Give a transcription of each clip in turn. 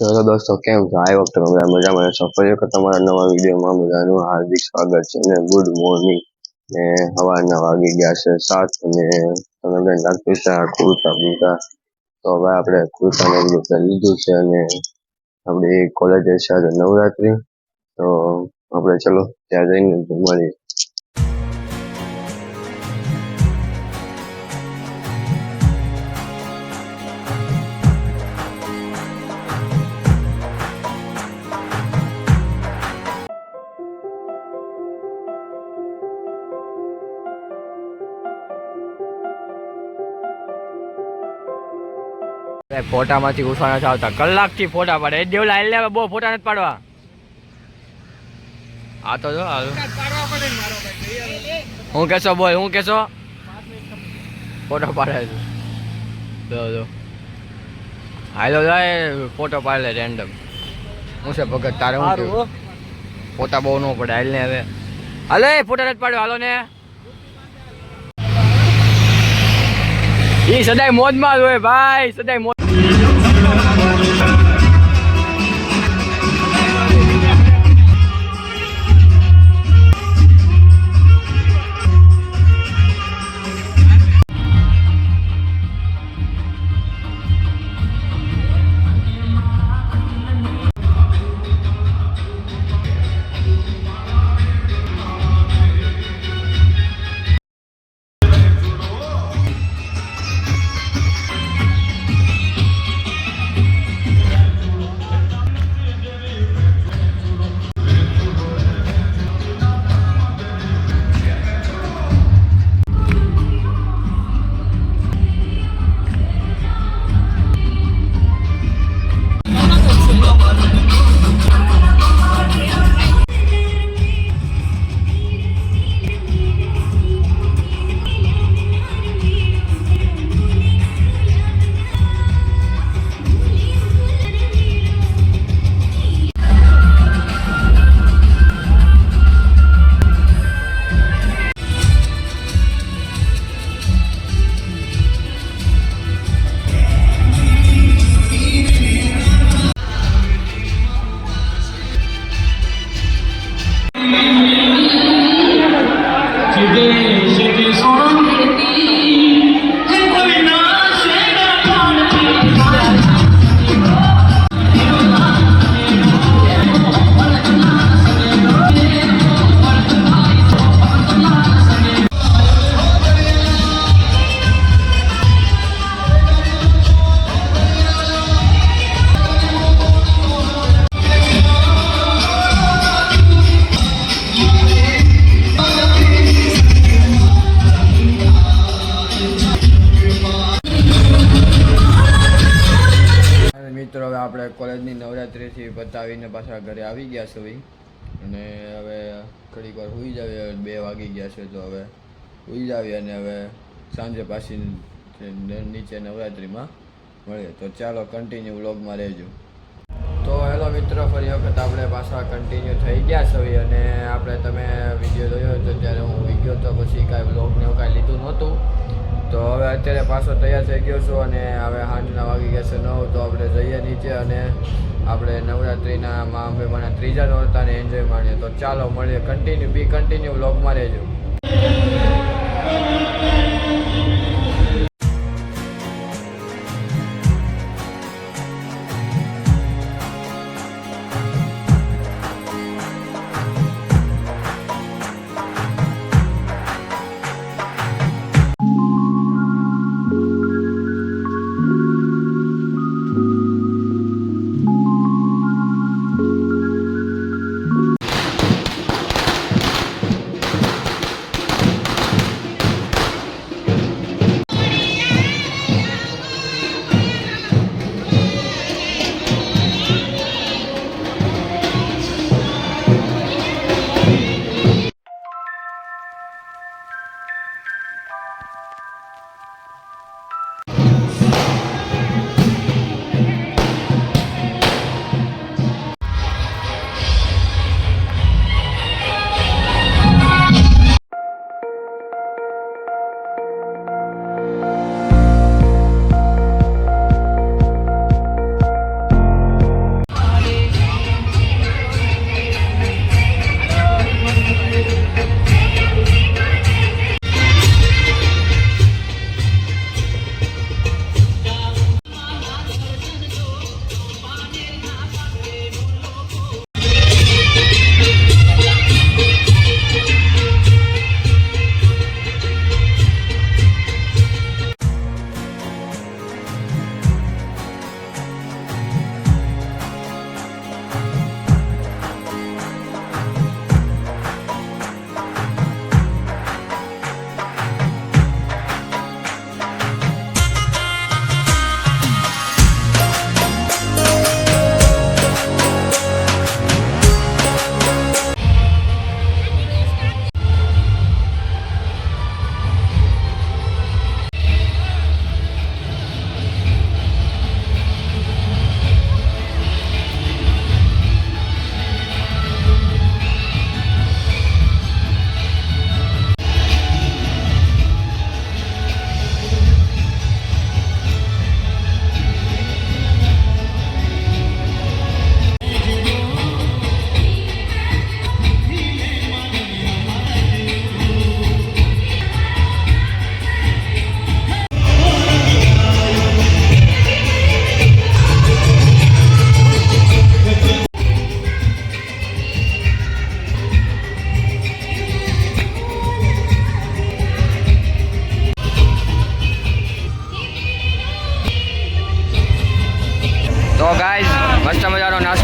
Hello દોસ્તો, કેમ છો? આ વખતે બધા મજામાં છો. ફરી વખત તમારા નવા વિડીયોમાં બધાનું હાર્દિક સ્વાગત છે અને ગુડ મોર્નિંગ. ને સવારના વાગી ગયા છે 7 અને તમે બેન લાગતું છે કુર્તા બુર્તા. તો હવે આપણે કુર્તાને બધું લીધું છે અને આપણી કોલેજે છે આજે નવરાત્રી. તો આપણે ચલો ત્યાં જઈને મળીએ. ફોટામાંથી ઉઠવા નથી આવતા, કલાકથી ફોટા પાડે. એ દેવ લાઈ લે, બહુ ફોટા નથી પાડવા. આ તો જો હું કેશો બોલ, હું કેશો ફોટો પાડે છે. જો હાલો જાય ફોટો પાડે રેન્ડમ. હું છે ભગત તારે હું કેવું? ફોટા બહુ ન પડે. હાલ ને હવે હાલો, એ ફોટા નથી પાડ્યો. હાલો ને, ઈ સદાય મોજમાં જ હોય ભાઈ, સદાય મોજ. મિત્રો હવે આપણે કોલેજની નવરાત્રિથી બતાવીને પાછા ઘરે આવી ગયા છે ભાઈ. અને હવે ઘડીક વાર સૂઈ જાવીએ. 2 વાગી ગયા છે તો હવે સૂઈ જાવીએ અને હવે સાંજે પાછી નીચે નવરાત્રિમાં મળીએ. તો ચાલો કન્ટિન્યુ વ્લોગમાં રહેજો. તો હેલો મિત્રો, ફરી વખત આપણે પાછા કન્ટિન્યુ થઈ ગયા છે અને આપણે તમે વિડીયો જોયો હતો ત્યારે હું ગયો તો પછી કાંઈ વ્લોગને એવું કાંઈ લીધું નહોતું. તો હવે અત્યારે પાછો તૈયાર થઈ ગયો છું અને હવે સાંજના વાગી ગયા છે 9. તો આપણે જઈએ નીચે અને આપણે નવરાત્રિના મા અંબેમાના 3જા નોરતાને એન્જોય માણીએ. તો ચાલો મળીએ. કન્ટિન્યુ વ્લોગમાં રહેજો.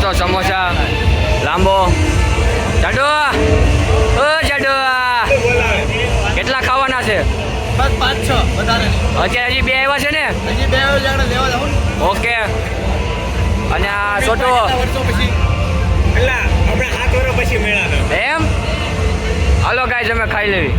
પાછો સમોસા લાંબો. જાડો ઓ જાડો, કેટલા ખાવાના છે? બસ 5-6 વધારે નહીં. અત્યારે હજી 2 આવ્યા છે ને? હજી 2 જાણે લેવા જાવ ને. ઓકે. અને આ છોટો વર્ષો પછી પેલા આપણે 8 વર્ષ પછી મેળા એમ. હાલો ગાઈસ અમે ખાઈ લેવી.